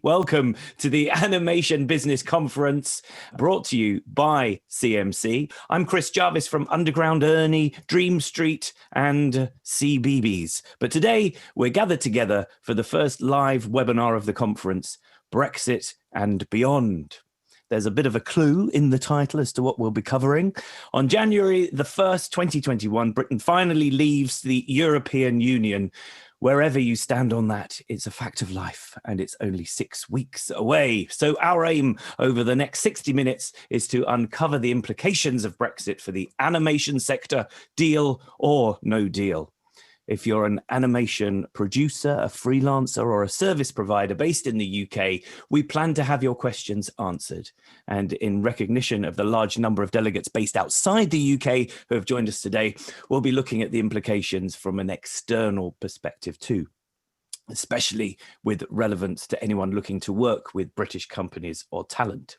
Welcome to the Animation Business Conference, brought to you by CMC. I'm Chris Jarvis from Underground Ernie, Dream Street, and CBeebies. But today, we're gathered together for the first live webinar of the conference, Brexit and Beyond. There's a bit of a clue in the title as to what we'll be covering. On January the 1st, 2021, Britain finally leaves the European Union. Wherever you stand on that, it's a fact of life, and it's only 6 weeks away. So our aim over the next 60 minutes is to uncover the implications of Brexit for the animation sector, deal or no deal. If you're an animation producer, a freelancer, or a service provider based in the UK, we plan to have your questions answered. And in recognition of the large number of delegates based outside the UK who have joined us today, we'll be looking at the implications from an external perspective too, especially with relevance to anyone looking to work with British companies or talent.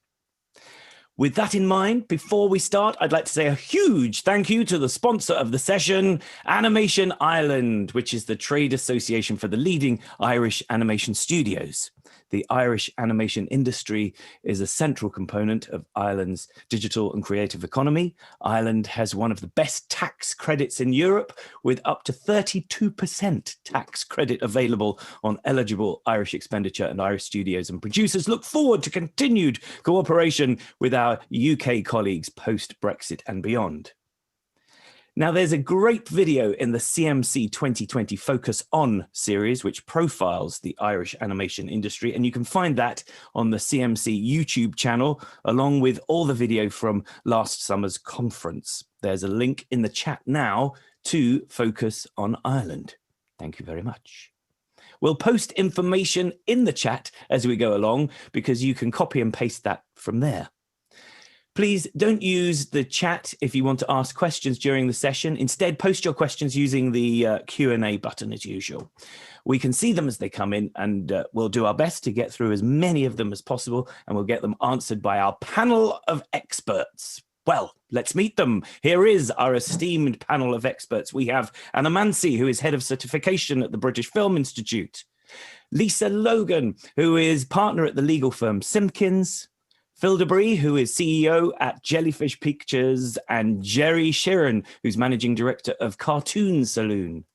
With that in mind, before we start, I'd like to say a huge thank you to the sponsor of the session, Animation Ireland, which is the trade association for the leading Irish animation studios. The Irish animation industry is a central component of Ireland's digital and creative economy. Ireland has one of the best tax credits in Europe, with up to 32% tax credit available on eligible Irish expenditure, and Irish studios and producers look forward to continued cooperation with our UK colleagues post-Brexit and beyond. Now, there's a great video in the CMC 2020 Focus On series, which profiles the Irish animation industry, and you can find that on the CMC YouTube channel, along with all the video from last summer's conference. There's a link in the chat now to Focus on Ireland. Thank you very much. We'll post information in the chat as we go along, because you can copy and paste that from there. Please don't use the chat if you want to ask questions during the session. Instead, post your questions using the Q&A button as usual. We can see them as they come in, and we'll do our best to get through as many of them as possible, and we'll get them answered by our panel of experts. Well, let's meet them. Here is our esteemed panel of experts. We have Anna Mansi, who is Head of Certification at the British Film Institute. Lisa Logan, who is partner at the legal firm Simpkins. Phil Debris, who is CEO at Jellyfish Pictures, and Jerry Sheeran, who's Managing Director of Cartoon Saloon.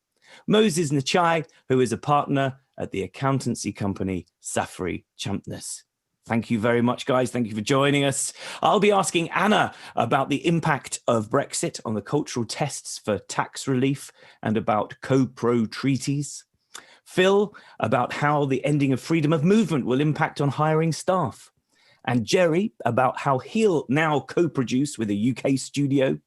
Moses Nachai, who is a partner at the accountancy company Safri Champness. Thank you very much, guys. Thank you for joining us. I'll be asking Anna about the impact of Brexit on the cultural tests for tax relief and about co-pro treaties. Phil, about how the ending of freedom of movement will impact on hiring staff. And Jerry about how he'll now co-produce with a UK studio.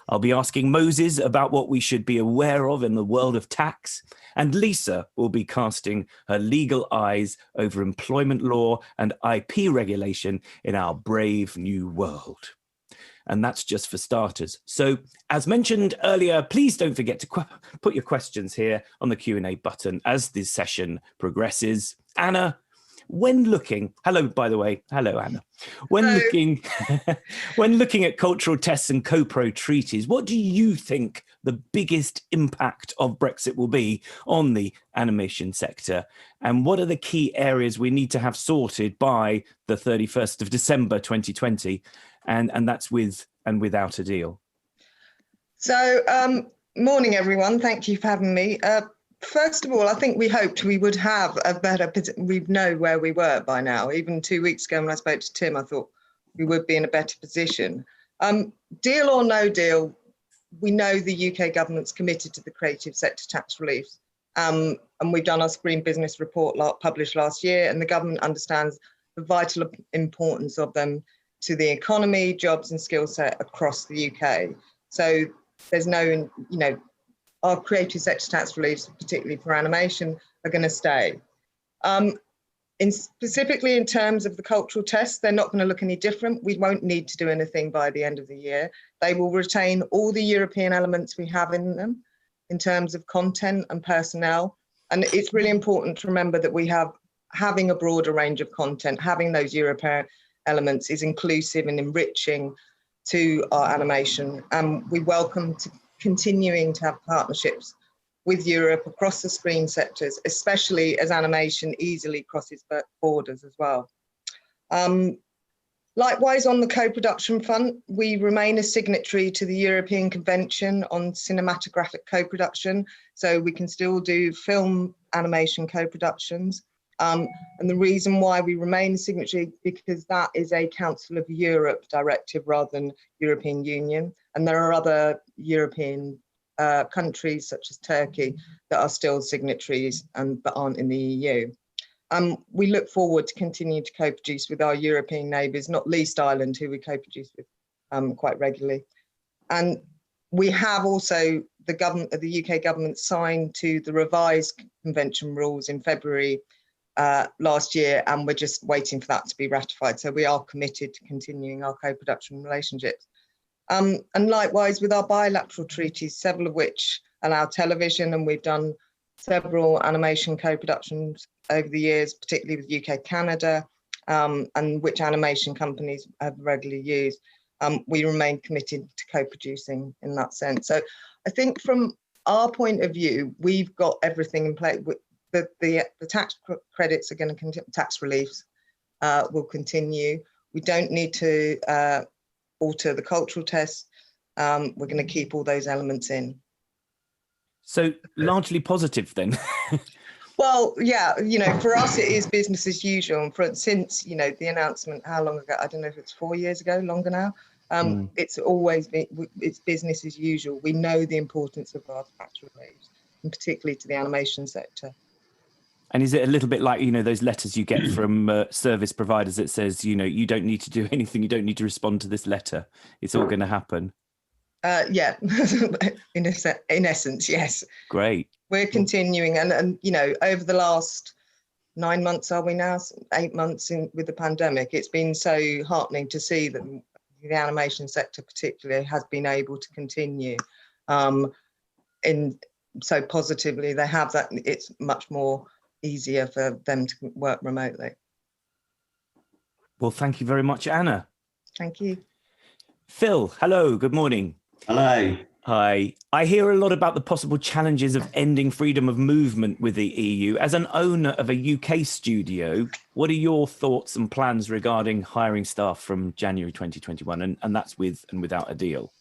I'll be asking Moses about what we should be aware of in the world of tax. And Lisa will be casting her legal eyes over employment law and IP regulation in our brave new world. And that's just for starters. So as mentioned earlier, please don't forget to put your questions here on the Q&A button as this session progresses. Anna, when looking, hello, by the way, hello, Anna. When looking at cultural tests and co-pro treaties, what do you think the biggest impact of Brexit will be on the animation sector? And what are the key areas we need to have sorted by the 31st of December, 2020? And that's with and without a deal. So, morning, everyone. Thank you for having me. First of all, I think we hoped we would have a better, we know where we were by now. Even 2 weeks ago when I spoke to Tim, I thought we would be in a better position. Deal or no deal, we know the UK government's committed to the creative sector tax relief. And we've done our Green Business Report published last year, and the government understands the vital importance of them to the economy, jobs and skill set across the UK. So there's no, our creative sector tax reliefs, particularly for animation, are going to stay. Specifically in terms of the cultural tests, they're not going to look any different. We won't need to do anything by the end of the year. They will retain all the European elements we have in them in terms of content and personnel. And it's really important to remember that having a broader range of content, having those European elements is inclusive and enriching to our animation. We welcome continuing to have partnerships with Europe across the screen sectors, especially as animation easily crosses borders as well. Likewise, on the co-production front, we remain a signatory to the European Convention on Cinematographic Co-production, so we can still do film animation co-productions. And the reason why we remain a signatory, because that is a Council of Europe directive rather than European Union. And there are other European countries, such as Turkey, that are still signatories but aren't in the EU. We look forward to continue to co-produce with our European neighbours, not least Ireland, who we co-produce with quite regularly. And we have also, the UK government signed to the revised convention rules in February last year, and we're just waiting for that to be ratified. So we are committed to continuing our co-production relationships. And likewise with our bilateral treaties, several of which allow television, and we've done several animation co-productions over the years, particularly with UK, Canada, and which animation companies have regularly used. We remain committed to co-producing in that sense. So I think from our point of view, we've got everything in place. The tax credits are going to continue, tax reliefs will continue. We don't need to alter the cultural test. We're going to keep all those elements in. So largely positive then. Well, yeah, you know, for us, it is business as usual. And since, you know, the announcement, how long ago? I don't know if it's 4 years ago, longer now. It's always been, it's business as usual. We know the importance of our tax reliefs, and particularly to the animation sector. And is it a little bit like, you know, those letters you get from service providers that says, you know, you don't need to do anything, you don't need to respond to this letter. It's all going to happen. Yeah, in essence, yes. Great. We're continuing, and you know, over the last 9 months, are we now 8 months with the pandemic, it's been so heartening to see that the animation sector particularly has been able to continue in so positively. They have that, it's much more easier for them to work remotely. Well, thank you very much, Anna. Thank you. Phil, hello, good morning. Hello. Hi. I hear a lot about the possible challenges of ending freedom of movement with the EU. As an owner of a UK studio, what are your thoughts and plans regarding hiring staff from January 2021? And that's with and without a deal.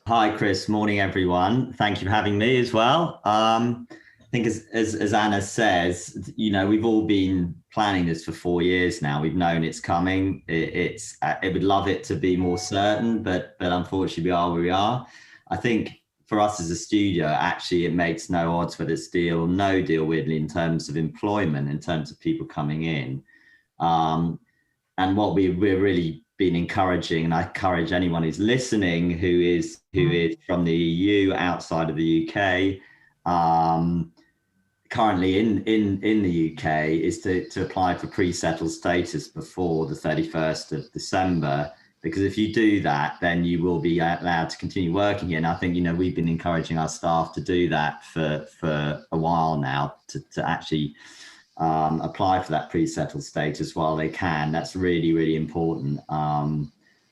Hi, Chris. Morning, everyone. Thank you for having me as well. I think as Anna says, you know, we've all been planning this for 4 years now. We've known it's coming. It would love it to be more certain, but unfortunately we are where we are. I think for us as a studio, actually, it makes no odds whether it's deal or no deal, weirdly, in terms of employment, in terms of people coming in. And what we're really been encouraging, and I encourage anyone who's listening who is from the EU, outside of the UK, currently in the UK, is to apply for pre-settled status before the 31st of December, because if you do that, then you will be allowed to continue working here. And I think, you know, we've been encouraging our staff to do that for a while now, to actually apply for that pre-settled status while they can. That's really, really important.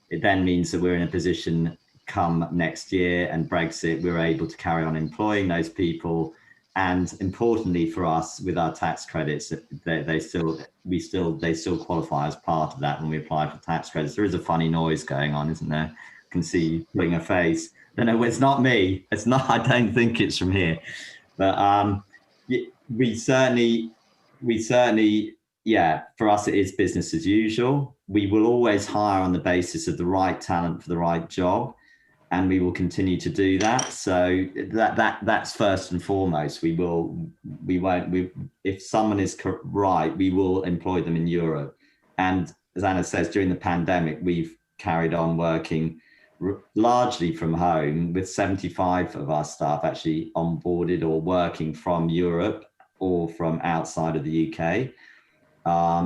It then means that we're in a position come next year and Brexit, we're able to carry on employing those people. And importantly for us, with our tax credits, they still qualify as part of that when we apply for tax credits. There is a funny noise going on, isn't there? I can see you putting a face. No, it's not me. It's not. I don't think it's from here. But we certainly, yeah. For us, it is business as usual. We will always hire on the basis of the right talent for the right job. And we will continue to do that. So that's first and foremost. If someone is right, we will employ them in Europe. And as Anna says, during the pandemic, we've carried on working largely from home, with 75 of our staff actually onboarded or working from Europe or from outside of the UK.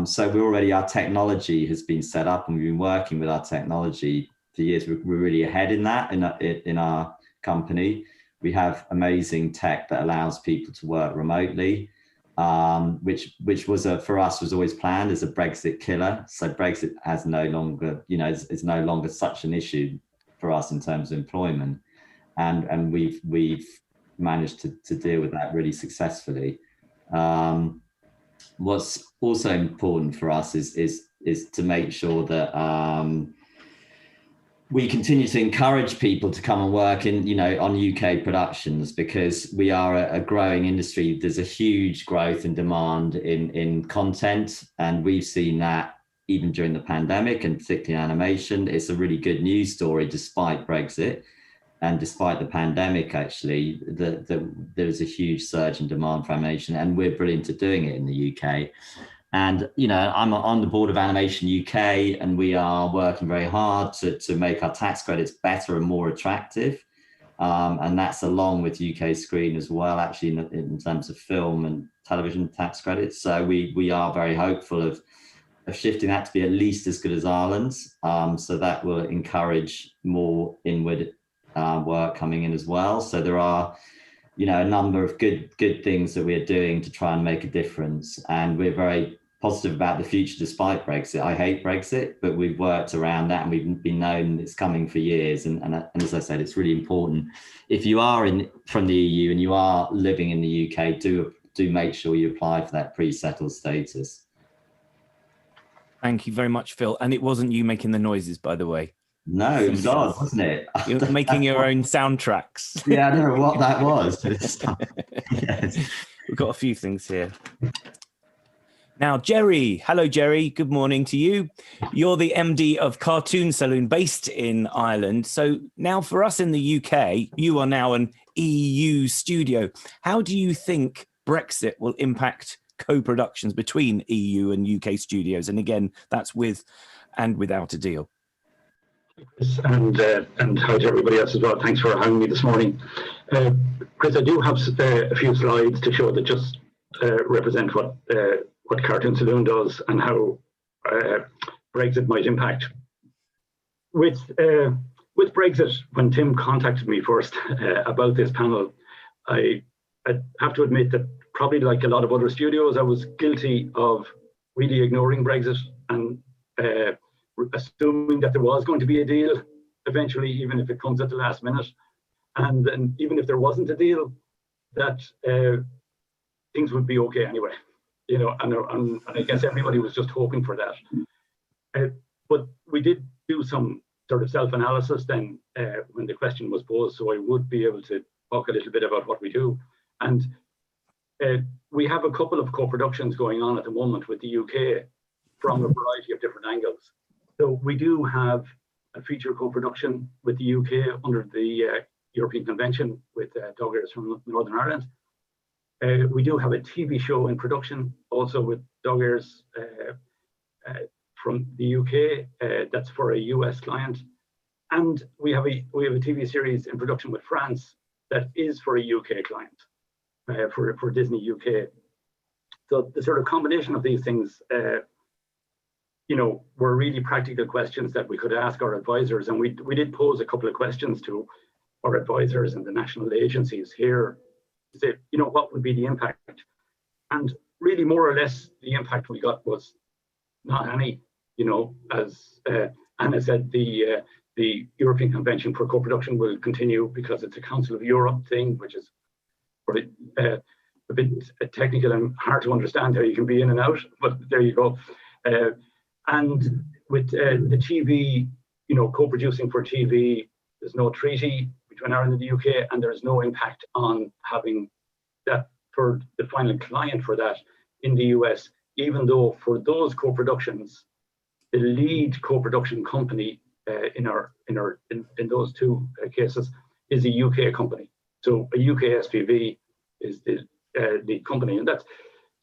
So our technology has been set up, and we've been working with our technology for years. We're really ahead in that in our company. We have amazing tech that allows people to work remotely, which was for us was always planned as a Brexit killer. So Brexit has no longer, you know, is no longer such an issue for us in terms of employment, and we've managed to deal with that really successfully. What's also important for us is to make sure that we continue to encourage people to come and work on UK productions, because we are a growing industry. There's a huge growth in demand in content, and we've seen that even during the pandemic, and particularly animation. It's a really good news story despite Brexit and despite the pandemic. Actually, there's a huge surge in demand for animation, and we're brilliant at doing it in the UK. And, I'm on the board of Animation UK, and we are working very hard to make our tax credits better and more attractive. And that's along with UK Screen as well, actually, in terms of film and television tax credits. So we are very hopeful of shifting that to be at least as good as Ireland's. So that will encourage more inward work coming in as well. So there are, a number of good things that we're doing to try and make a difference. And we're very positive about the future despite Brexit. I hate Brexit, but we've worked around that, and we've been known it's coming for years. And as I said, it's really important. If you are from the EU and you are living in the UK, do make sure you apply for that pre-settled status. Thank you very much, Phil. And it wasn't you making the noises, by the way. No, it was odd, wasn't it? You're making your own soundtracks. Yeah, I don't know what that was. Yes. We've got a few things here. Now, Jerry. Hello, Jerry. Good morning to you. You're the MD of Cartoon Saloon based in Ireland. So now for us in the UK, you are now an EU studio. How do you think Brexit will impact co-productions between EU and UK studios? And again, that's with and without a deal. And hi to everybody else as well. Thanks for having me this morning. Chris, I do have a few slides to show that just represent what Cartoon Saloon does and how Brexit might impact. With Brexit, when Tim contacted me first about this panel, I have to admit that probably like a lot of other studios, I was guilty of really ignoring Brexit and assuming that there was going to be a deal eventually, even if it comes at the last minute. And then even if there wasn't a deal, that things would be okay anyway. And I guess everybody was just hoping for that. But we did do some sort of self-analysis then when the question was posed, so I would be able to talk a little bit about what we do. And we have a couple of co-productions going on at the moment with the UK from a variety of different angles. So we do have a feature co-production with the UK under the European Convention with Dog Ears from Northern Ireland. We do have a TV show in production also with Dog Ears from the UK. That's for a US client. And we have a TV series in production with France that is for a UK client, for Disney UK. So the sort of combination of these things, were really practical questions that we could ask our advisors. And we did pose a couple of questions to our advisors and the national agencies here to say, what would be the impact? And really, more or less, the impact we got was not any. As Anna said, the European Convention for Co-production will continue because it's a Council of Europe thing, which is a bit technical and hard to understand how you can be in and out, but there you go. And with the TV, co-producing for TV, there's no treaty between Ireland and the UK, and there's no impact on having that for the final client for that in the US, even though for those co-productions, the lead co-production company in those two cases is a UK company. So a UK SPV is the company, and that's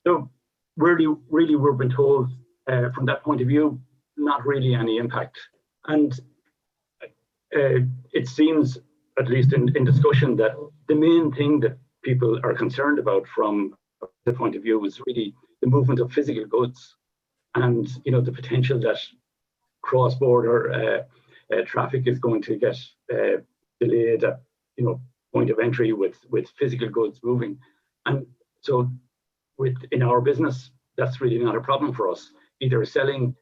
so really we've been told from that point of view, not really any impact. And it seems, at least in discussion, that the main thing that people are concerned about from the point of view is really the movement of physical goods and the potential that cross-border traffic is going to get delayed at point of entry with physical goods moving. And so in our business, that's really not a problem for us, either selling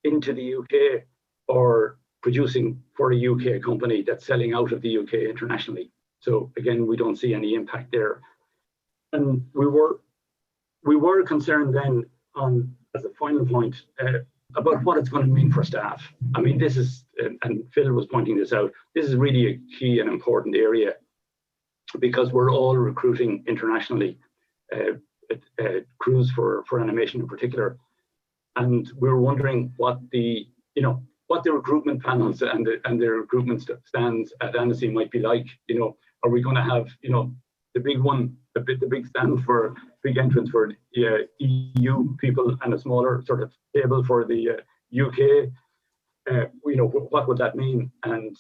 into the UK or producing for a UK company that's selling out of the UK internationally. So again, we don't see any impact there. And we were concerned then on, as a final point, about what it's going to mean for staff. I mean, this is, and Phil was pointing this out, this is really a key and important area because we're all recruiting internationally, crews for animation in particular. And we were wondering what the recruitment panels and the recruitment stands at Annecy might be like. Are we going to have, the big one, the big stand for big entrance for EU people and a smaller sort of table for the UK? What would that mean? And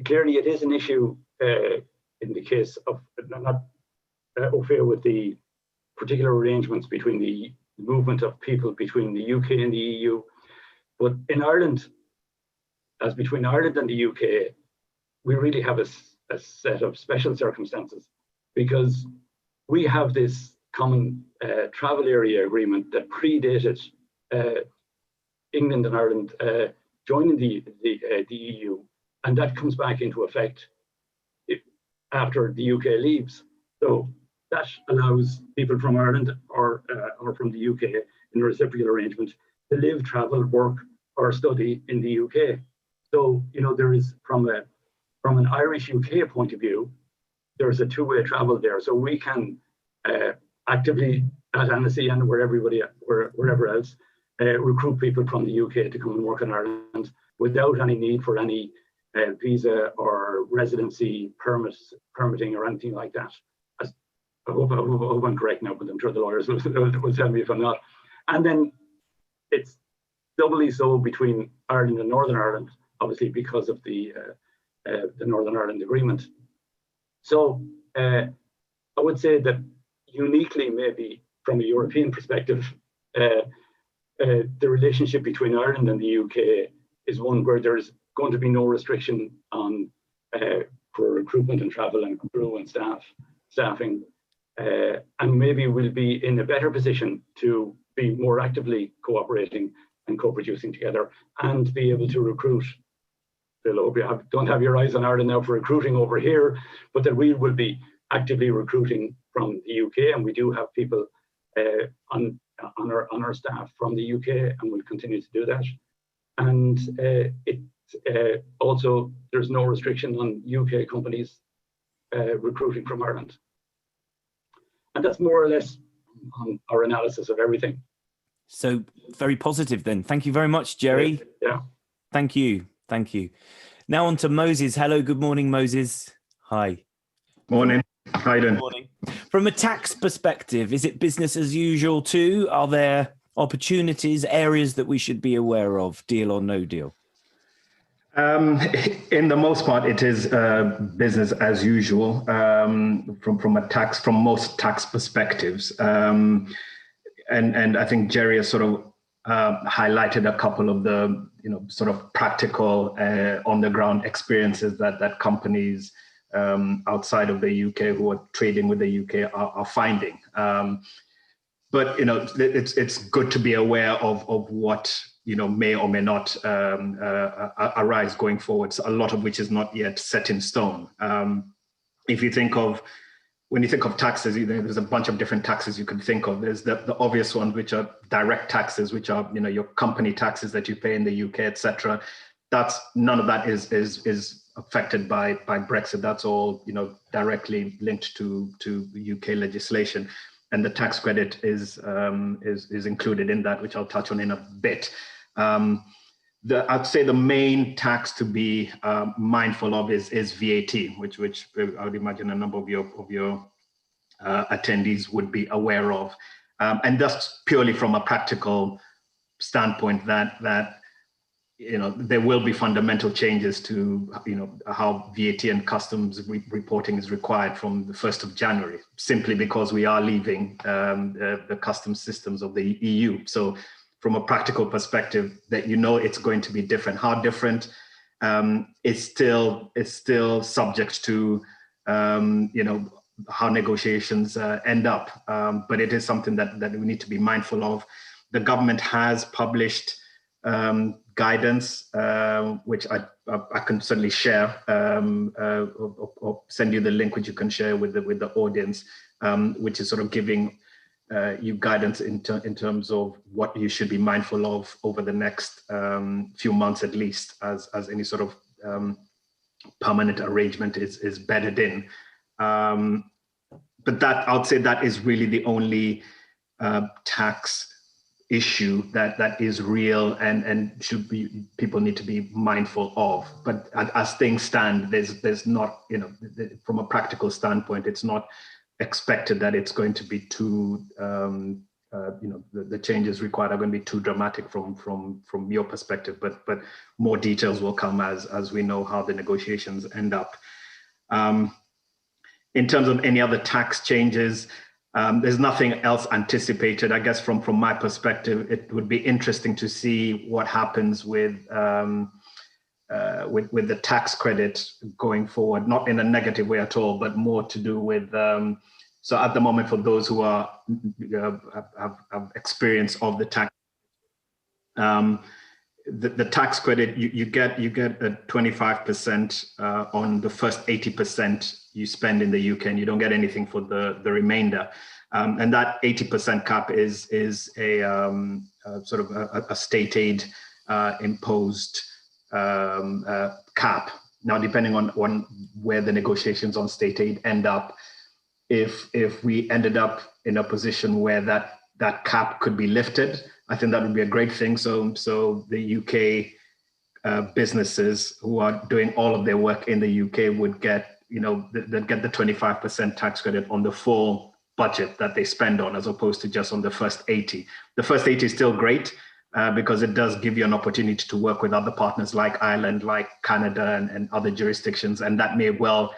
clearly it is an issue in the case of not au fait with the particular arrangements between the movement of people between the UK and the EU. But in Ireland, as between Ireland and the UK, we really have a set of special circumstances because we have this common travel area agreement that predated England and Ireland joining the EU, and that comes back into effect after the UK leaves. So that allows people from Ireland or from the UK in a reciprocal arrangement to live, travel, work, or study in the UK. So there is from an Irish UK point of view, there's a two-way travel there. So we can actively at Annecy and wherever else recruit people from the UK to come and work in Ireland without any need for any visa or residency permitting or anything like that. I hope I'm correct now, but I'm sure the lawyers will tell me if I'm not. And then it's doubly so between Ireland and Northern Ireland, obviously because of the Northern Ireland Agreement. So I would say that uniquely, maybe from a European perspective, the relationship between Ireland and the UK is one where there's going to be no restriction on for recruitment and travel and crew and staffing. And maybe we'll be in a better position to be more actively cooperating and co-producing together and be able to recruit. Phil, I hope you don't have your eyes on Ireland now for recruiting over here, but that we will be actively recruiting from the UK, and we do have people on our staff from the UK, and we'll continue to do that. And also there's no restriction on UK companies recruiting from Ireland. And that's more or less our analysis of everything. So very positive then. Thank you very much, Jerry. Yeah. Thank you. Thank you. Now on to Moses. Hello, good morning, Moses. Hi. Morning. How you doing? Good morning. From a tax perspective, is it business as usual too? Are there opportunities, areas that we should be aware of, deal or no deal? In the most part, it is business as usual from most tax perspectives. And I think Jerry has sort of highlighted a couple of the sort of practical on the ground experiences that companies outside of the UK who are trading with the UK are finding. But it's good to be aware of what may or may not arise going forward. So a lot of which is not yet set in stone. When you think of taxes, there's a bunch of different taxes you could think of. There's the obvious ones, which are direct taxes, which are your company taxes that you pay in the UK, etc. None of that is affected by Brexit. That's all directly linked to UK legislation, and the tax credit is included in that, which I'll touch on in a bit. I'd say the main tax to be mindful of is VAT, which I would imagine a number of your attendees would be aware of, and that's purely from a practical standpoint that there will be fundamental changes to how VAT and customs reporting is required from the 1st of January, simply because we are leaving the customs systems of the EU. So from a practical perspective, that it's going to be different. How different is still subject to how negotiations end up. But it is something that we need to be mindful of. The government has published guidance, which I can certainly share, or send you the link which you can share with the audience, which is sort of giving you guidance in terms of what you should be mindful of over the next few months at least, as any sort of permanent arrangement is bedded in. But that, I would say, that is really the only tax issue that is real and should be, people need to be mindful of. But as things stand, there's not, you know, from a practical standpoint, it's not expected that it's going to be too, you know, the changes required are going to be too dramatic from your perspective. But more details will come as we know how the negotiations end up. In terms of any other tax changes, there's nothing else anticipated. I guess from my perspective, it would be interesting to see what happens with the tax credit going forward, not in a negative way at all, but more to do with, so at the moment, for those who are have experience of the tax, the tax credit, you get a 25% on the first 80% you spend in the UK, and you don't get anything for the remainder. And that 80% cap is a sort of a state aid imposed cap. Now, depending on where the negotiations on state aid end up, if we ended up in a position where that cap could be lifted, I think that would be a great thing. So the UK businesses who are doing all of their work in the UK would get, you know, they'd get the 25% tax credit on the full budget that they spend on, as opposed to just on the first 80. The first 80 is still great because it does give you an opportunity to work with other partners like Ireland, like Canada, and other jurisdictions, and that may well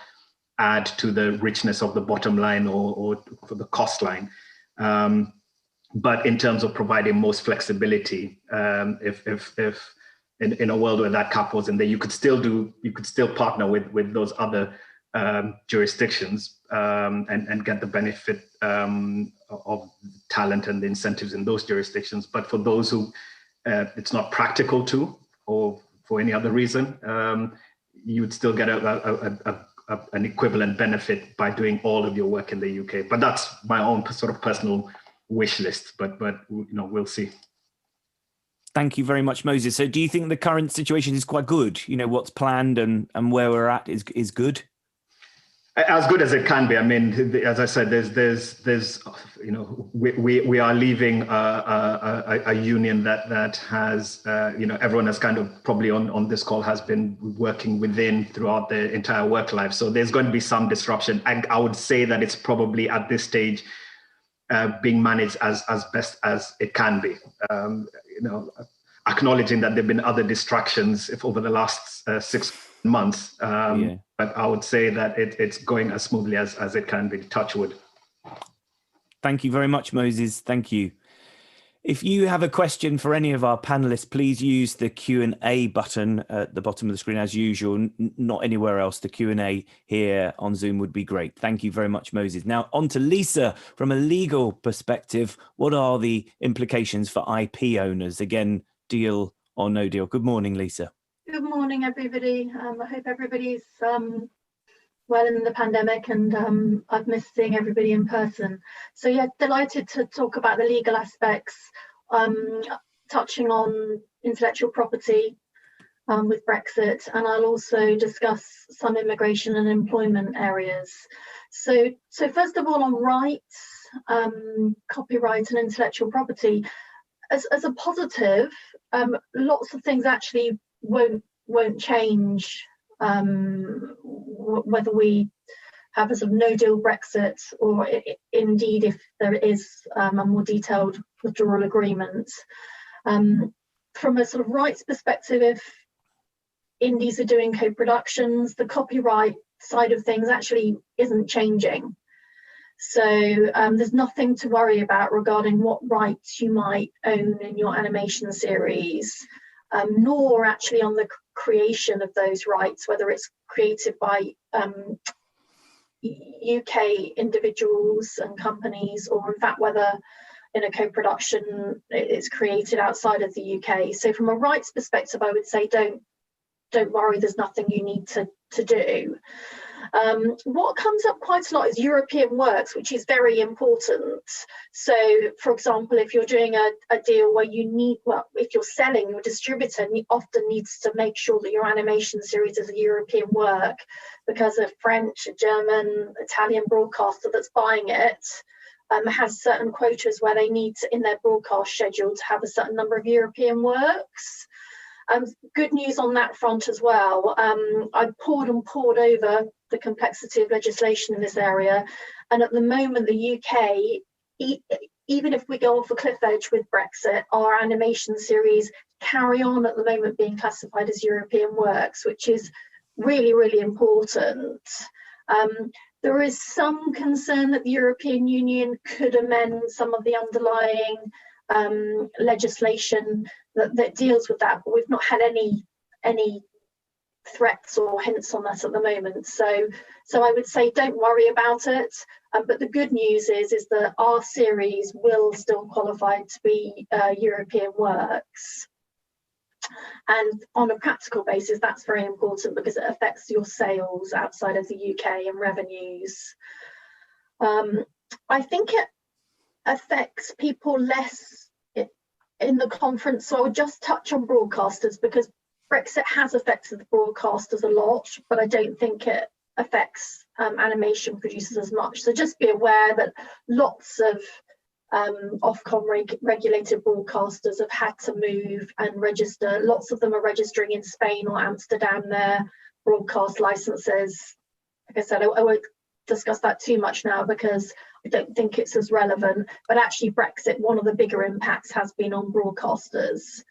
add to the richness of the bottom line or for the cost line. But in terms of providing most flexibility, if in a world where that cap wasn't there, you could still partner with those other jurisdictions and get the benefit of talent and the incentives in those jurisdictions. But for those who it's not practical to, or for any other reason, you would still get an equivalent benefit by doing all of your work in the UK. But that's my own sort of personal wish list, but you know, we'll see. Thank you very much, Moses. So do you think the current situation is quite good? You know, what's planned and where we're at is good? As good as it can be. I mean, as I said, there's you know, we are leaving a union that has, you know, everyone has kind of probably on this call has been working within throughout their entire work life. So there's going to be some disruption. And I would say that it's probably at this stage being managed as best as it can be. You know, acknowledging that there've been other distractions over the last 6 months. But I would say that it's going as smoothly as it can be, touch wood. Thank you very much, Moses. Thank you. If you have a question for any of our panelists, please use the Q&A button at the bottom of the screen as usual, not anywhere else. The Q&A here on Zoom would be great. Thank you very much, Moses. Now on to Lisa. From a legal perspective, what are the implications for IP owners? Again, deal or no deal? Good morning, Lisa. Good morning, everybody. I hope everybody's well in the pandemic, and I've missed seeing everybody in person. So yeah, delighted to talk about the legal aspects, touching on intellectual property with Brexit, and I'll also discuss some immigration and employment areas. So first of all, on rights, copyright and intellectual property, as a positive, lots of things actually won't change, whether we have a sort of no-deal Brexit or indeed if there is a more detailed withdrawal agreement. From a sort of rights perspective, if indies are doing co-productions, the copyright side of things actually isn't changing. So there's nothing to worry about regarding what rights you might own in your animation series, nor actually on the creation of those rights, whether it's created by UK individuals and companies, or in fact whether in a co-production is created outside of the UK. So from a rights perspective, I would say don't worry, there's nothing you need to do. What comes up quite a lot is European works, which is very important. So, for example, if you're doing a deal where you need, well, if you're selling, your distributor often needs to make sure that your animation series is a European work, because a French, a German, Italian broadcaster that's buying it has certain quotas where they need to, in their broadcast schedule, to have a certain number of European works. Good news on that front as well. I pored over the complexity of legislation in this area, and at the moment the UK, even if we go off a cliff edge with Brexit, our animation series carry on at the moment being classified as European works, which is really, really important. There is some concern that the European Union could amend some of the underlying legislation that deals with that, but we've not had any threats or hints on that at the moment. So I would say don't worry about it. But the good news is that our series will still qualify to be European works. And on a practical basis, that's very important because it affects your sales outside of the UK and revenues. I think it affects people less in the conference. So I would just touch on broadcasters, because Brexit has affected the broadcasters a lot, but I don't think it affects animation producers as much. So just be aware that lots of Ofcom regulated broadcasters have had to move and register. Lots of them are registering in Spain or Amsterdam their broadcast licenses. Like I said, I won't discuss that too much now because I don't think it's as relevant, but actually Brexit, one of the bigger impacts has been on broadcasters.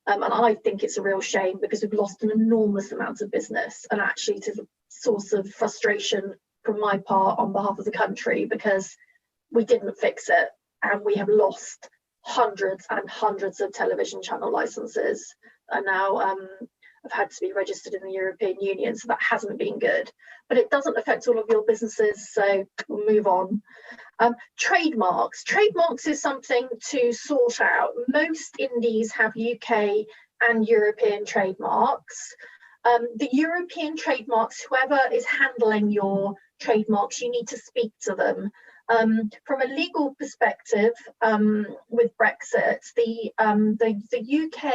And I think it's a real shame because we've lost an enormous amount of business, and actually it is a source of frustration from my part on behalf of the country because we didn't fix it and we have lost hundreds and hundreds of television channel licenses and now have had to be registered in the European Union, so that hasn't been good. But it doesn't affect all of your businesses, so we'll move on. Trademarks. Trademarks is something to sort out. Most indies have UK and European trademarks. The European trademarks, whoever is handling your trademarks, you need to speak to them. From a legal perspective, with Brexit, the UK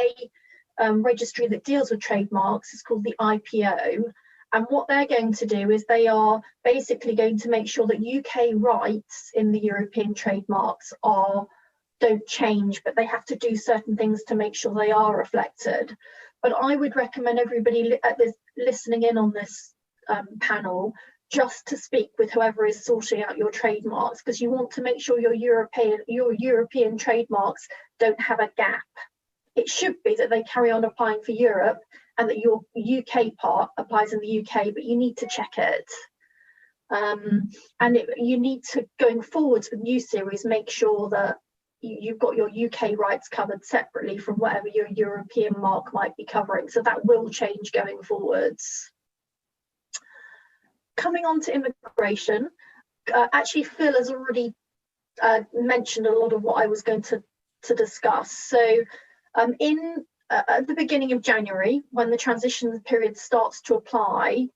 registry that deals with trademarks is called the IPO. And what they're going to do is they are basically going to make sure that UK rights in the European trademarks don't change, but they have to do certain things to make sure they are reflected. But I would recommend everybody listening in on this panel just to speak with whoever is sorting out your trademarks, because you want to make sure your European trademarks don't have a gap. It should be that they carry on applying for Europe and that your UK part applies in the UK, but you need to check it. You need to, going forwards with new series, make sure that you've got your UK rights covered separately from whatever your European mark might be covering. So that will change going forwards. Coming on to immigration, actually Phil has already mentioned a lot of what I was going to discuss. So at the beginning of January, when the transition period starts to apply,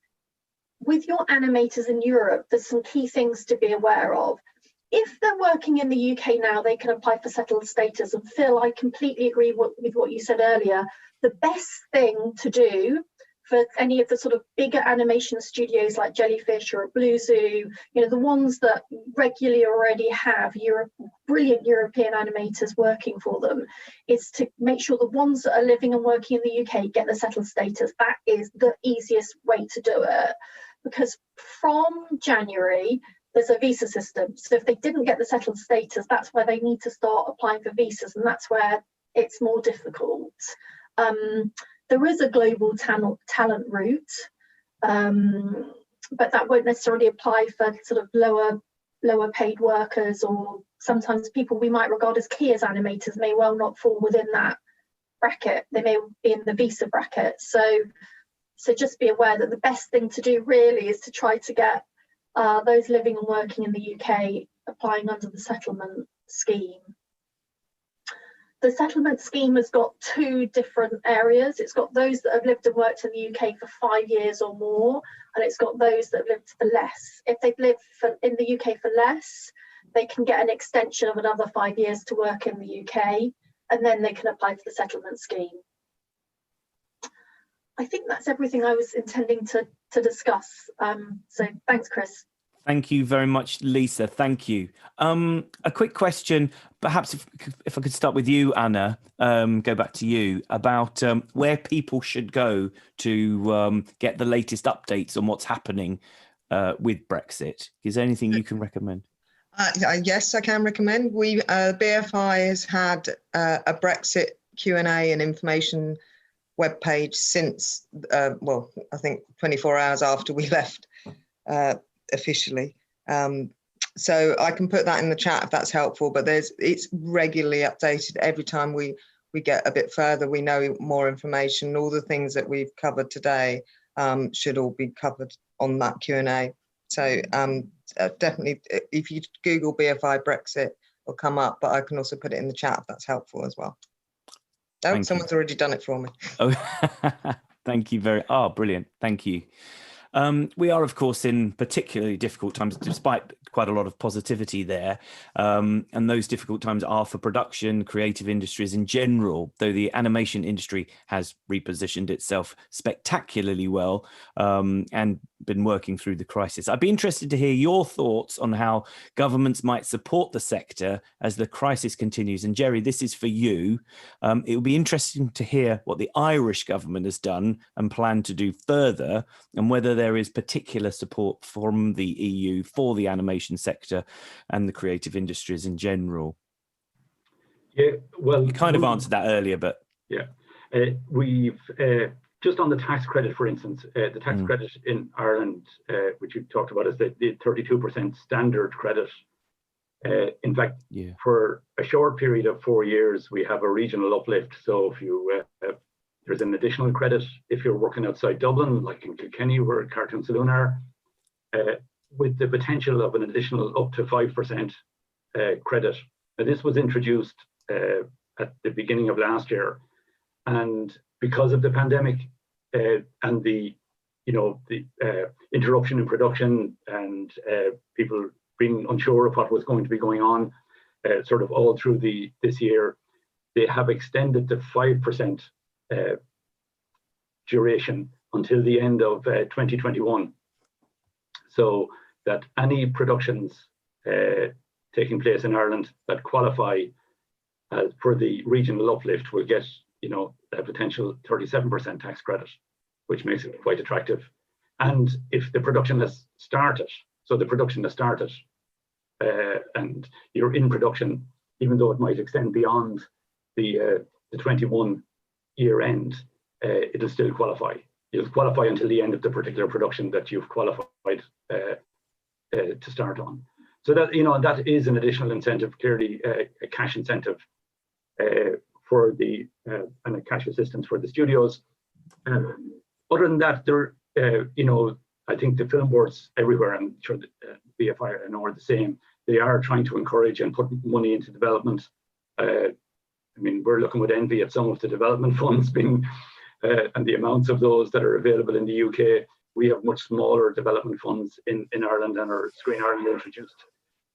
with your animators in Europe, there's some key things to be aware of. If they're working in the UK now, they can apply for settled status. And Phil, I completely agree with what you said earlier. The best thing to do for any of the sort of bigger animation studios like Jellyfish or Blue Zoo, the ones that regularly already have brilliant European animators working for them, is to make sure the ones that are living and working in the UK get the settled status. That is the easiest way to do it, because from January, there's a visa system. So if they didn't get the settled status, that's where they need to start applying for visas, and that's where it's more difficult. There is a global talent route, but that won't necessarily apply for sort of lower paid workers, or sometimes people we might regard as key as animators may well not fall within that bracket. They may be in the visa bracket. So just be aware that the best thing to do really is to try to get those living and working in the UK applying under the settlement scheme. the settlement scheme has got two different areas. It's got those that have lived and worked in the UK for 5 years or more, and it's got those that have lived for less. If they've lived in the UK for less, they can get an extension of another 5 years to work in the UK, and then they can apply for the settlement scheme. I think that's everything I was intending to discuss. So thanks, Chris. Thank you very much, Lisa. Thank you. A quick question, perhaps if I could start with you, Anna, go back to you, about where people should go to get the latest updates on what's happening with Brexit. Is there anything you can recommend? Yes, I can recommend. BFI has had a Brexit Q&A and information webpage since, well, I think 24 hours after we left officially. So I can put that in the chat if that's helpful, but it's regularly updated every time we get a bit further. We know more information. All the things that we've covered today should all be covered on that Q&A. So definitely, if you Google BFI Brexit, it'll come up, but I can also put it in the chat if that's helpful as well. Oh, someone's already done it for me. Oh, thank you brilliant. Thank you. We are, of course, in particularly difficult times, despite quite a lot of positivity there. And those difficult times are for production, creative industries in general, though the animation industry has repositioned itself spectacularly well and been working through the crisis. I'd be interested to hear your thoughts on how governments might support the sector as the crisis continues. And Jerry, this is for you. It would be interesting to hear what the Irish government has done and plan to do further, and whether there is particular support from the EU for the animation sector and the creative industries in general. Yeah, well, you kind of answered that earlier, but yeah, we've just on the tax credit, for instance, the tax credit in Ireland, which you talked about, is the 32% standard credit. In fact, for a short period of 4 years, we have a regional uplift. So if you there's an additional credit if you're working outside Dublin, like in Kilkenny, where Cartoon Saloon are, with the potential of an additional up to 5% credit. Now, this was introduced at the beginning of last year, and because of the pandemic and the interruption in production and people being unsure of what was going to be going on, sort of all through this year, they have extended the 5% duration until the end of 2021, so that any productions taking place in Ireland that qualify for the regional uplift will get, a potential 37% tax credit, which makes it quite attractive. And if the production has started, and you're in production, even though it might extend beyond the 21 year end, it'll still qualify. You'll qualify until the end of the particular production that you've qualified to start on. So that, that is an additional incentive, clearly a cash incentive for the and a cash assistance for the studios. Other than that, there, I think the film boards everywhere, I'm sure that BFI are the same. They are trying to encourage and put money into development. I mean, we're looking with envy at some of the development funds being and the amounts of those that are available in the UK. We have much smaller development funds in Ireland, and our Screen Ireland introduced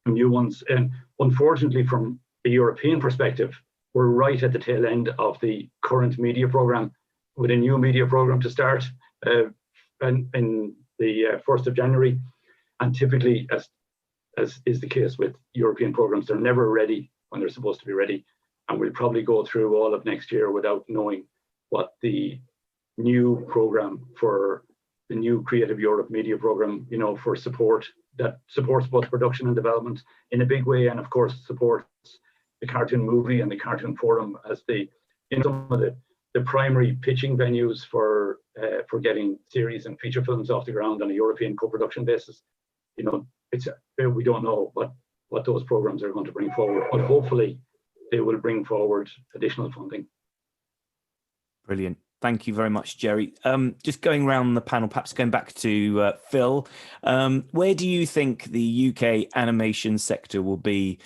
new ones. And unfortunately, from a European perspective, we're right at the tail end of the current media programme, with a new media programme to start in the 1st of January. And typically, as is the case with European programmes, they're never ready when they're supposed to be ready. And we'll probably go through all of next year without knowing what the new programme for the new Creative Europe media programme, for support that supports both production and development in a big way, and of course supports the cartoon movie and the cartoon forum as some of the primary pitching venues for getting series and feature films off the ground on a European co-production basis. We don't know what those programs are going to bring forward, but hopefully they will bring forward additional funding. Brilliant. Thank you very much, Jerry. Just going around the panel, perhaps going back to Phil, where do you think the UK animation sector will be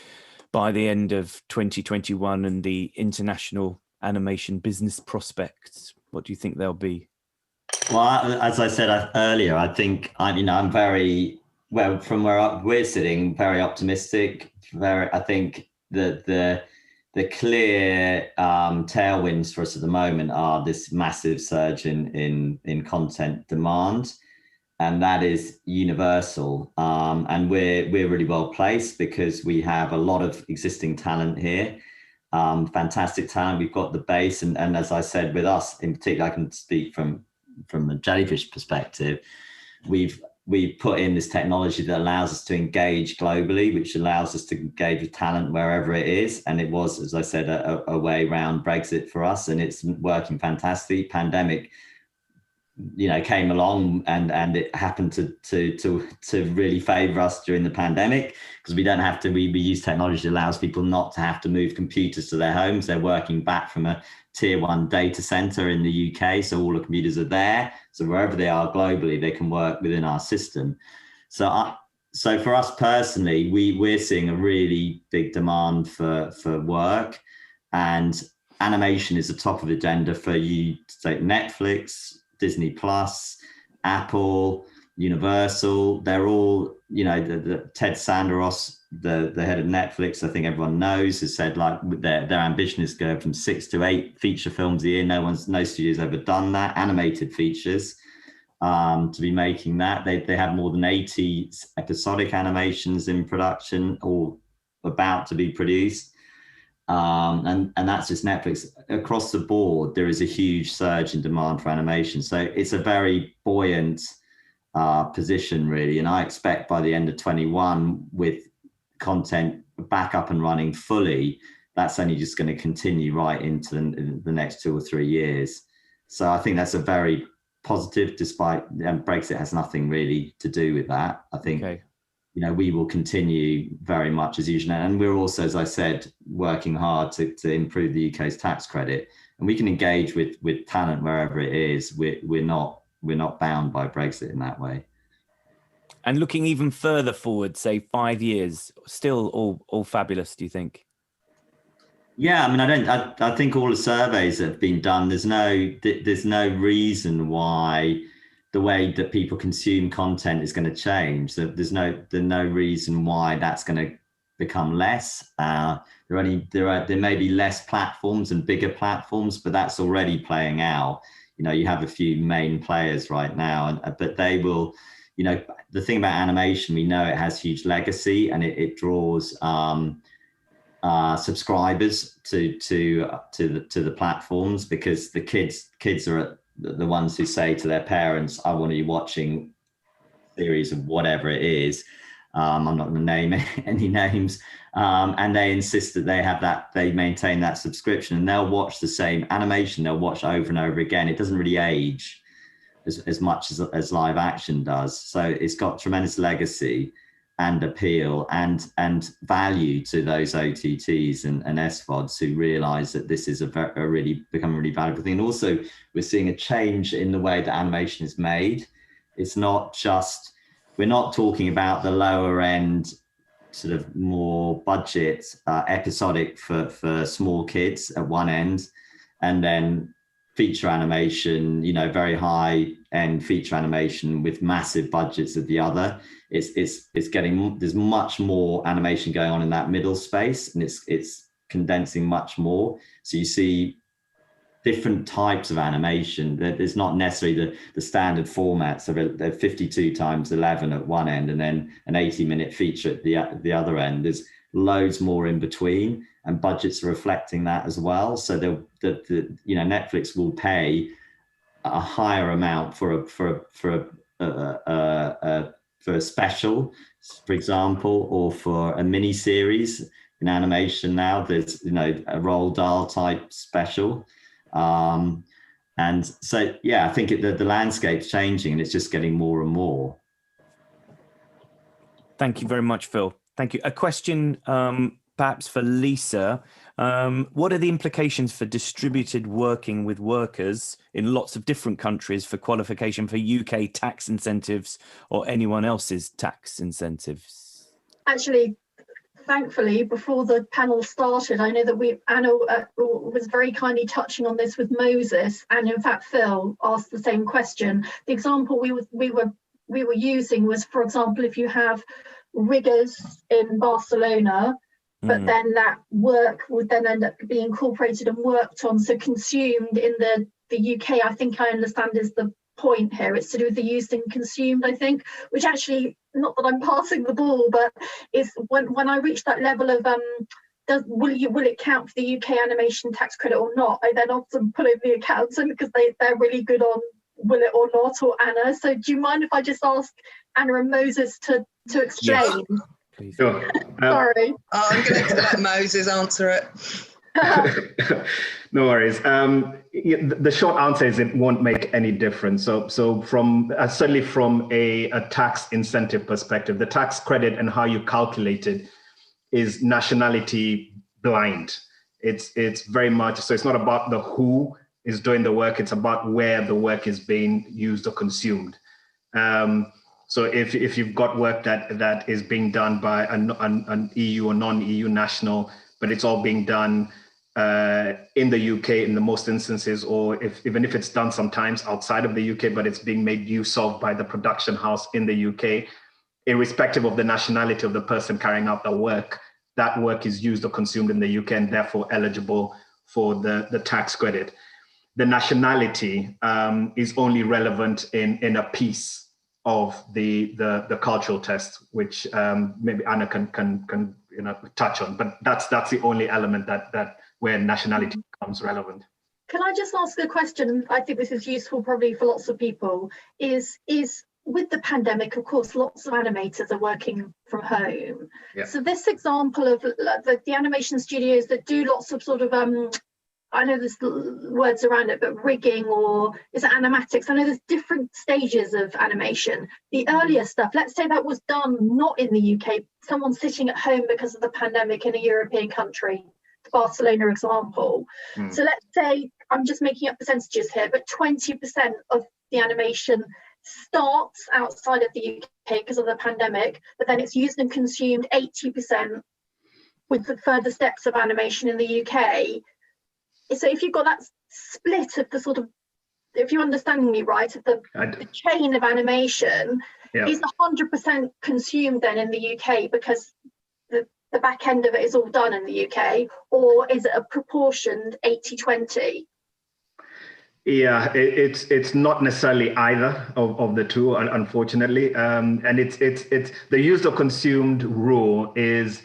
by the end of 2021 and the international animation business prospects? What do you think they'll be? Well, as I said earlier, I think I'm very well from where we're sitting, very optimistic. I think that the clear tailwinds for us at the moment are this massive surge in content demand, and that is universal. And we're really well placed because we have a lot of existing talent here. Fantastic talent. We've got the base, and as I said, with us in particular, I can speak from a jellyfish perspective. We've put in this technology that allows us to engage globally, which allows us to engage with talent wherever it is. And it was, as I said, a way around Brexit for us, and it's working fantastically. Pandemic, came along and it happened to really favor us during the pandemic, because we don't have to, we use technology that allows people not to have to move computers to their homes. They're working back from a tier 1 data center in the UK. So all the computers are there. So wherever they are globally, they can work within our system. So for us personally, we're seeing a really big demand for work, and animation is the top of the agenda for you to take Netflix, Disney Plus, Apple, Universal. They're all, the Ted Sanderos, the head of Netflix, I think everyone knows, has said like their ambition is to go from 6 to 8 feature films a year. No studio's ever done that. Animated features, to be making that. They have more than 80 episodic animations in production or about to be produced. And that's just Netflix. Across the board, there is a huge surge in demand for animation. So it's a very buoyant position, really. And I expect by the end of 21, with content back up and running fully, that's only just going to continue right into the next 2 or 3 years. So I think that's a very positive, despite Brexit has nothing really to do with that. I think. Okay. We will continue very much as usual. And we're also, as I said, working hard to improve the UK's tax credit. And we can engage with talent wherever it is. We're not bound by Brexit in that way. And looking even further forward, say 5 years, still all fabulous, do you think? Yeah, I think all the surveys that have been done, there's no reason why the way that people consume content is going to change. There's no reason why that's going to become less. There may be less platforms and bigger platforms, but that's already playing out. You have a few main players right now, but they will. The thing about animation, we know it has huge legacy, and it draws subscribers to the platforms, because the kids are the ones who say to their parents, I want to be watching a series of whatever it is. I'm not going to name any names. And they insist that they maintain that subscription, and they'll watch the same animation. They'll watch over and over again. It doesn't really age as much as live action does. So it's got tremendous legacy and appeal and value to those OTTs and SVODs who realize that this is become a really valuable thing. And also we're seeing a change in the way that animation is made. It's not just, we're not talking about the lower end, sort of more budget, episodic for small kids at one end, and then feature animation, very high end feature animation with massive budgets at the other. It's getting, there's much more animation going on in that middle space, and it's condensing much more. So you see different types of animation. There's not necessarily the standard formats. So they're 52 times 11 at one end, and then an 80-minute feature at the other end. There's loads more in between, and budgets are reflecting that as well. So Netflix will pay a higher amount for a special, for example, or for a mini series in animation. Now there's a Roald Dahl type special, and so I think the landscape's changing, and it's just getting more and more. Thank you very much, Phil. Thank you. A question perhaps for Lisa. What are the implications for distributed working with workers in lots of different countries for qualification for UK tax incentives or anyone else's tax incentives? Actually, thankfully, before the panel started, I know that Anna was very kindly touching on this with Moses, and in fact, Phil asked the same question. The example we were using was, for example, if you have riggers in Barcelona, but then that work would then end up being incorporated and worked on, so consumed in the UK, I think I understand is the point here. It's to do with the used and consumed, I think, which actually, not that I'm passing the ball, but is when I reach that level of will it count for the UK animation tax credit or not, I then often pull in the accountant because they're really good on will it or not, or Anna. So do you mind if I just ask Anna and Moses to explain? Yes, please. Sure. Sorry. I'm going to let Moses answer it. No worries. The short answer is it won't make any difference. So from certainly from a tax incentive perspective, the tax credit and how you calculate it is nationality blind. It's very much so. It's not about the who is doing the work. It's about where the work is being used or consumed. So if you've got work that is being done by an EU or non-EU national, but it's all being done in the UK in the most instances, or even if it's done sometimes outside of the UK, but it's being made use of by the production house in the UK, irrespective of the nationality of the person carrying out the work, that work is used or consumed in the UK and therefore eligible for the tax credit. The nationality is only relevant in a piece of the cultural test, which maybe Anna can touch on, but that's the only element that where nationality becomes relevant. Can I just ask a question? I think this is useful probably for lots of people, is with the pandemic, of course, lots of animators are working from home. Yeah. So this example of the animation studios that do lots of sort of, I know there's words around it, but rigging, or is it animatics? I know there's different stages of animation. The earlier stuff, let's say that was done not in the UK, someone sitting at home because of the pandemic in a European country, Barcelona example. So let's say, I'm just making up percentages here, but 20% of the animation starts outside of the UK because of the pandemic, but then it's used and consumed 80% with the further steps of animation in the UK. So if you've got that split of the sort of, if you're understanding me right, of the chain of animation, is 100% consumed then in the UK because the back end of it is all done in the UK, or is it a proportioned 80-20? Yeah, it's not necessarily either of the two, unfortunately, and it's the used or consumed rule is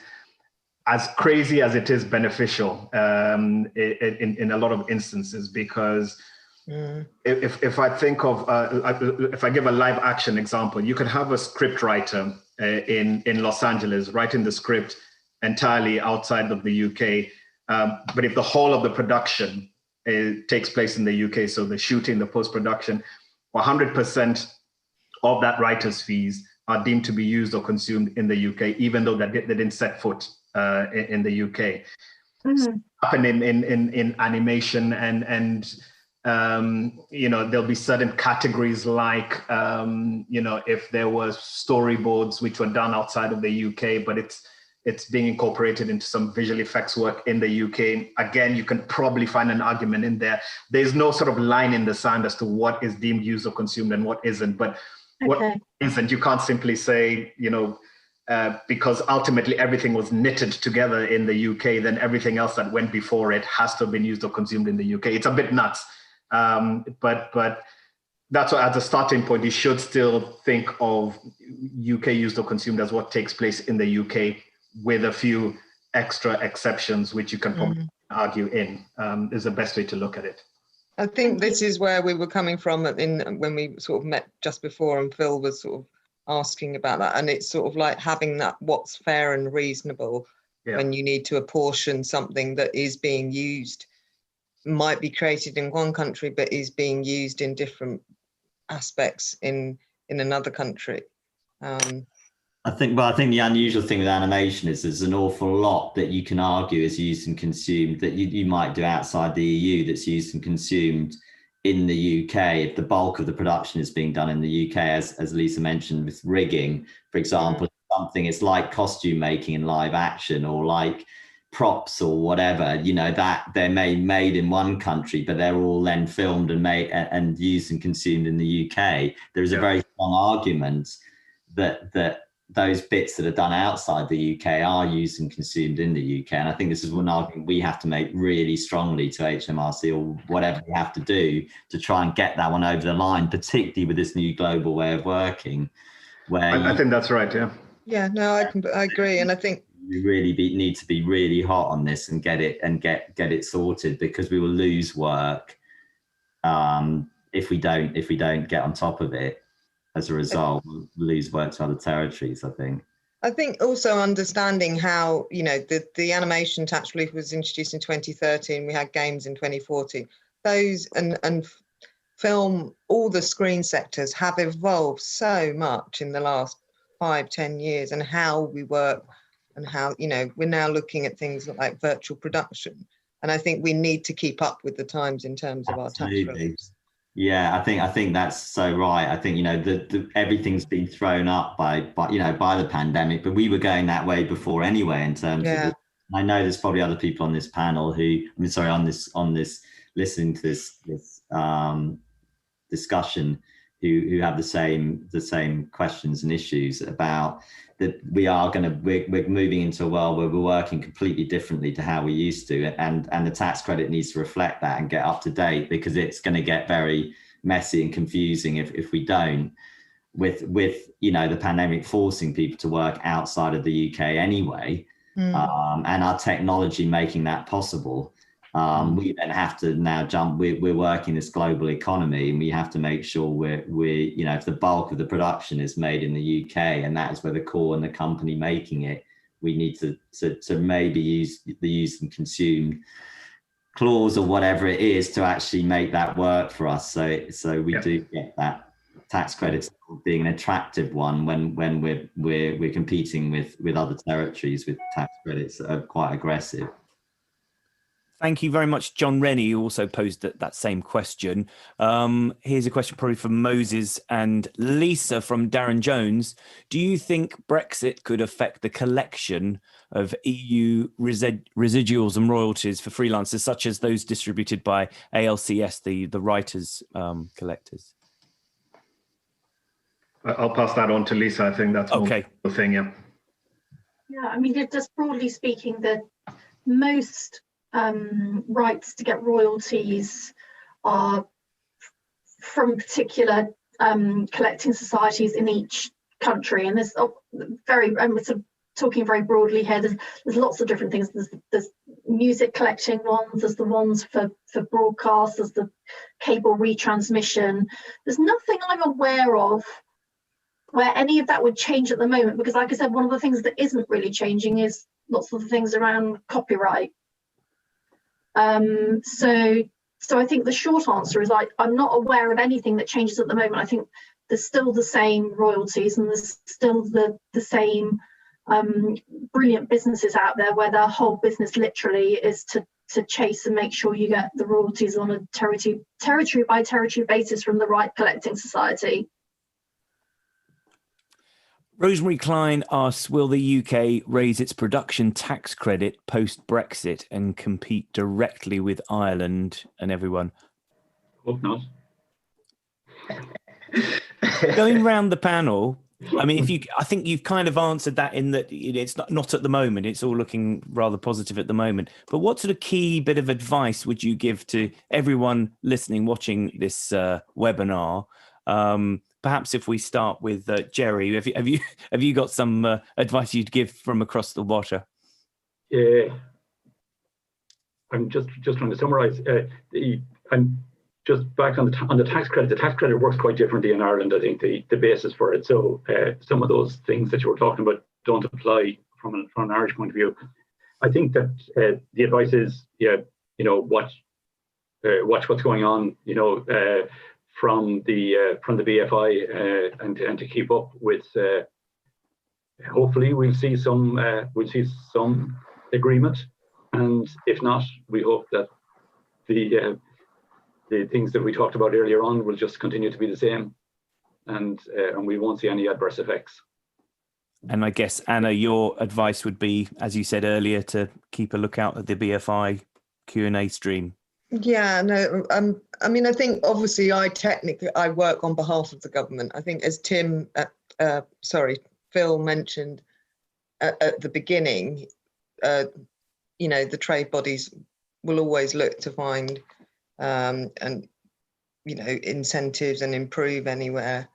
as crazy as it is beneficial in a lot of instances, because if I think of if I give a live action example, you could have a script writer in Los Angeles writing the script entirely outside of the UK, but if the whole of the production takes place in the UK, so the shooting, the post-production, 100% of that writer's fees are deemed to be used or consumed in the UK, even though they didn't set foot in the UK. So happen in animation, and there'll be certain categories like if there was storyboards which were done outside of the UK, but it's being incorporated into some visual effects work in the UK. Again, you can probably find an argument in there. There's no sort of line in the sand as to what is deemed used or consumed and what isn't. But what isn't, you can't simply say, because ultimately everything was knitted together in the UK, then everything else that went before it has to have been used or consumed in the UK. It's a bit nuts. But that's what, as a starting point, you should still think of UK used or consumed as what takes place in the UK, with a few extra exceptions, which you can probably argue in, is the best way to look at it. I think this is where we were coming from when we sort of met just before, and Phil was sort of asking about that. And it's sort of like having that what's fair and reasonable when you need to apportion something that is being used, might be created in one country, but is being used in different aspects in another country. I think the unusual thing with animation is there's an awful lot that you can argue is used and consumed that you might do outside the EU that's used and consumed in the UK. If the bulk of the production is being done in the UK, as Lisa mentioned with rigging, for example, something, it's like costume making in live action, or like props or whatever, you know, that they're made in one country, but they're all then filmed and made and used and consumed in the UK. There's a very strong argument that those bits that are done outside the UK are used and consumed in the UK. And I think this is one argument we have to make really strongly to HMRC, or whatever we have to do to try and get that one over the line, particularly with this new global way of working. Where I think that's right. Yeah. Yeah, no, I agree. And I think you really need to be really hot on this and get it sorted, because we will lose work if we don't get on top of it. As a result, we'll lose work to other territories, I think also understanding how, you know, the animation tax relief was introduced in 2013. We had games in 2014. Those and film, all the screen sectors have evolved so much in the last 5-10 years, and how we work, and how, you know, we're now looking at things like virtual production. And I think we need to keep up with the times in terms of our tax reliefs. Yeah, I think that's so right. I think, you know, everything's been thrown up by the pandemic, but we were going that way before anyway, in terms of, I know there's probably other people on this panel on this listening to this discussion who have the same questions and issues about that. We're moving into a world where we're working completely differently to how we used to, and the tax credit needs to reflect that and get up to date, because it's going to get very messy and confusing if we don't, with you know, the pandemic forcing people to work outside of the UK anyway, and our technology making that possible. We then have to now jump. We're working this global economy, and we have to make sure we're you know, if the bulk of the production is made in the UK, and that is where the core and the company making it, we need to maybe use the used and consumed clause or whatever it is to actually make that work for us. So we do get that tax credits being an attractive one when we're competing with other territories with tax credits that are quite aggressive. Thank you very much, John Rennie, who also posed that same question. Here's a question probably from Moses and Lisa from Darren Jones. Do you think Brexit could affect the collection of EU residuals and royalties for freelancers, such as those distributed by ALCS, the writers collectors? I'll pass that on to Lisa. I think that's okay. The thing, yeah. Yeah, I mean, just broadly speaking, that most rights to get royalties are from particular collecting societies in each country, and there's I'm sort of talking very broadly here. There's lots of different things. There's music collecting ones. There's the ones for broadcast. There's the cable retransmission. There's nothing I'm aware of where any of that would change at the moment, because, like I said, one of the things that isn't really changing is lots of the things around copyright. So I think the short answer is I'm not aware of anything that changes at the moment. I think there's still the same royalties, and there's still the same brilliant businesses out there where their whole business literally is to chase and make sure you get the royalties on a territory by territory basis from the right collecting society. Rosemary Klein asks, will the UK raise its production tax credit post-Brexit and compete directly with Ireland and everyone? Hope not. Going round the panel, I mean, I think you've kind of answered that in that it's not at the moment. It's all looking rather positive at the moment. But what sort of key bit of advice would you give to everyone listening, watching this webinar? Perhaps if we start with Jerry, have you got some advice you'd give from across the water? Yeah, I'm just trying to summarise. I'm just back on the tax credit. The tax credit works quite differently in Ireland. I think the basis for it. So some of those things that you were talking about don't apply from an Irish point of view. I think that the advice is, watch what's going on. From the BFI and to keep up with. Hopefully, we'll see some agreement, and if not, we hope that the things that we talked about earlier on will just continue to be the same, and we won't see any adverse effects. And I guess, Anna, your advice would be, as you said earlier, to keep a lookout at the BFI Q&A stream. Yeah, no, I mean, I think obviously I work on behalf of the government. I think as Phil mentioned at the beginning, the trade bodies will always look to find incentives and improve anywhere.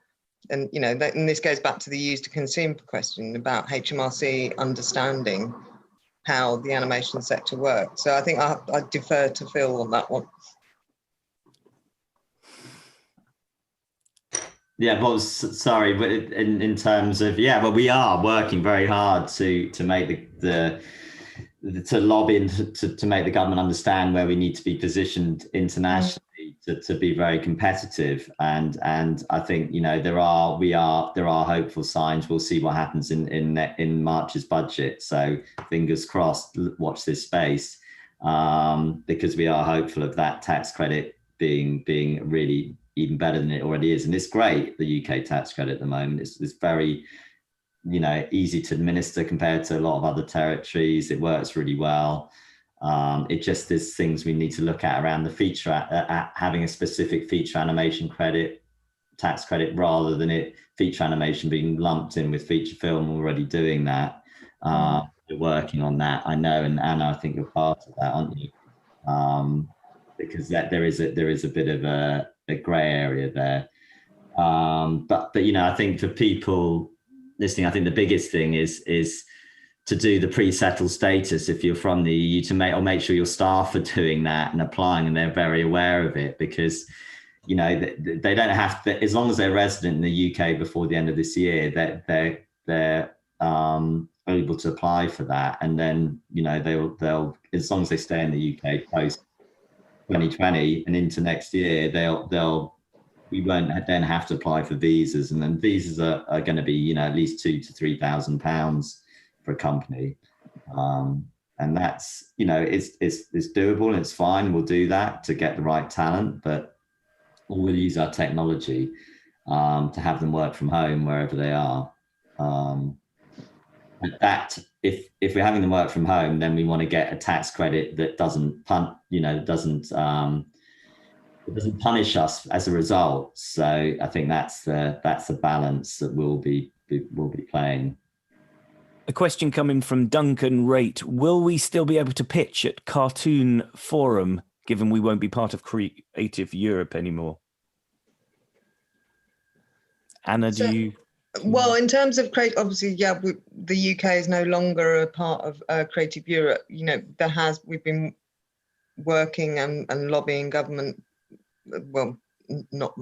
And, and this goes back to the used to consumer question about HMRC understanding how the animation sector works. So I think I defer to Phil on that one. Yeah, well, sorry, but in terms of, but we are working very hard to make to lobby to make the government understand where we need to be positioned internationally to be very competitive. And I think, there are hopeful signs. We'll see what happens in March's budget. So fingers crossed, watch this space, because we are hopeful of that tax credit being really even better than it already is. And it's great, the UK tax credit at the moment. It's very, easy to administer compared to a lot of other territories. It works really well. It just is things we need to look at around the feature, having a specific feature animation tax credit, rather than feature animation being lumped in with feature film. Already doing that. We're working on that, I know, and Anna, I think you're part of that, aren't you? Because there is a bit of a grey area there. But I think for people listening, I think the biggest thing is to do the pre-settled status if you're from the EU, to make sure your staff are doing that and applying, and they're very aware of it, because they don't have to, as long as they're resident in the UK before the end of this year, they're able to apply for that, and then they'll as long as they stay in the UK post 2020 and into next year, we won't then have to apply for visas, and then visas are going to be at least £2,000 to £3,000 for a company, and that's it's doable and it's fine. We'll do that to get the right talent, but we'll use our technology to have them work from home wherever they are. That if we're having them work from home, then we want to get a tax credit that doesn't punish us as a result. So I think that's the balance that we'll be playing. A question coming from Duncan Rate: will we still be able to pitch at Cartoon Forum, given we won't be part of Creative Europe anymore? Anna, do you? Well, in terms of obviously, the UK is no longer a part of Creative Europe. We've been working and lobbying government, not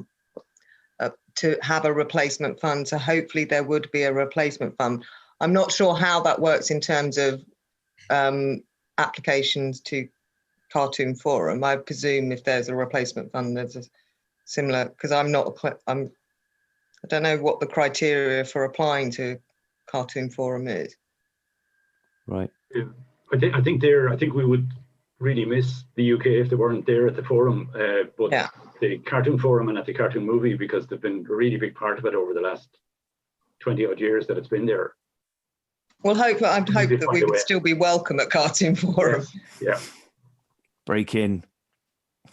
to have a replacement fund. So hopefully there would be a replacement fund. I'm not sure how that works in terms of applications to Cartoon Forum. I presume if there's a replacement fund, there's a similar, because I don't know what the criteria for applying to Cartoon Forum is. Right. Yeah. I think we would really miss the UK if they weren't there at the forum. But the Cartoon Forum and at the Cartoon Movie, because they've been a really big part of it over the last 20 odd years that it's been there. Well, I'd hope that we would still be welcome at Cartoon Forum. Yeah. Break in.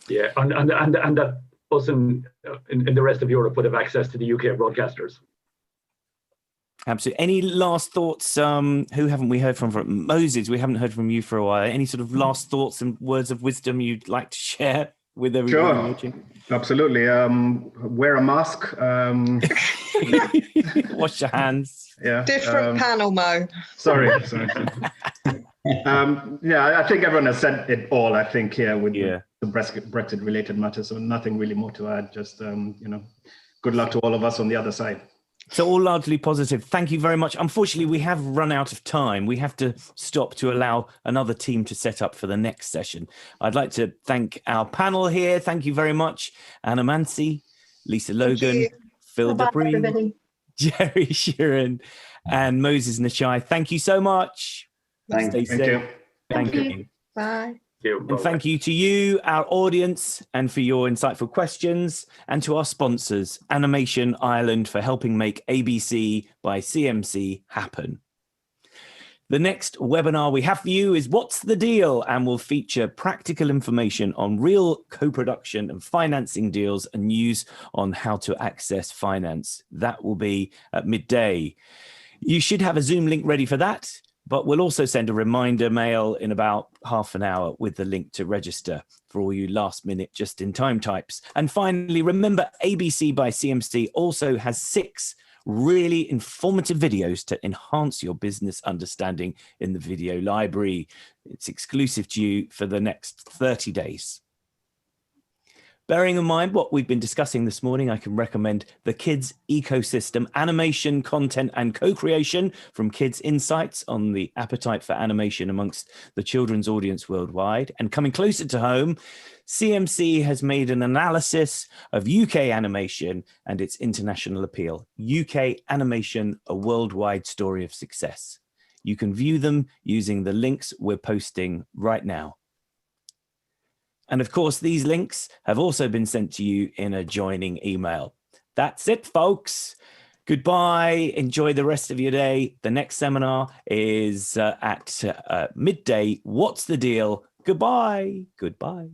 Yeah, and that us in the rest of Europe would have access to the UK broadcasters. Absolutely. Any last thoughts? Who haven't we heard from? Moses, we haven't heard from you for a while. Any sort of last thoughts and words of wisdom you'd like to share with everybody watching? Absolutely. Wear a mask. Wash your hands. Yeah. Different panel, Mo. Sorry. I think everyone has said it all, I think, here with the Brexit related matters. So nothing really more to add. Just, good luck to all of us on the other side. So all largely positive. Thank you very much. Unfortunately, we have run out of time. We have to stop to allow another team to set up for the next session. I'd like to thank our panel here. Thank you very much. Anna Mancy, Lisa Logan, Phil Dupree, Jerry Sheeran, and Moses Nashai. Thank you so much. Thank Stay safe. You. Thank you. Bye. And thank you to you, our audience, and for your insightful questions, and to our sponsors, Animation Ireland, for helping make ABC by CMC happen. The next webinar we have for you is What's the Deal? And will feature practical information on real co-production and financing deals and news on how to access finance. That will be at midday. You should have a Zoom link ready for that, but we'll also send a reminder mail in about half an hour with the link to register for all you last minute just in time types. And finally, remember ABC by CMC also has 6 really informative videos to enhance your business understanding in the video library. It's exclusive to you for the next 30 days. Bearing in mind what we've been discussing this morning, I can recommend the Kids Ecosystem, Animation, Content and Co-Creation from Kids Insights on the appetite for animation amongst the children's audience worldwide. And coming closer to home, CMC has made an analysis of UK animation and its international appeal. UK Animation, a Worldwide Story of Success. You can view them using the links we're posting right now. And of course, these links have also been sent to you in a joining email. That's it, folks. Goodbye. Enjoy the rest of your day. The next seminar is at midday. What's the deal? Goodbye. Goodbye.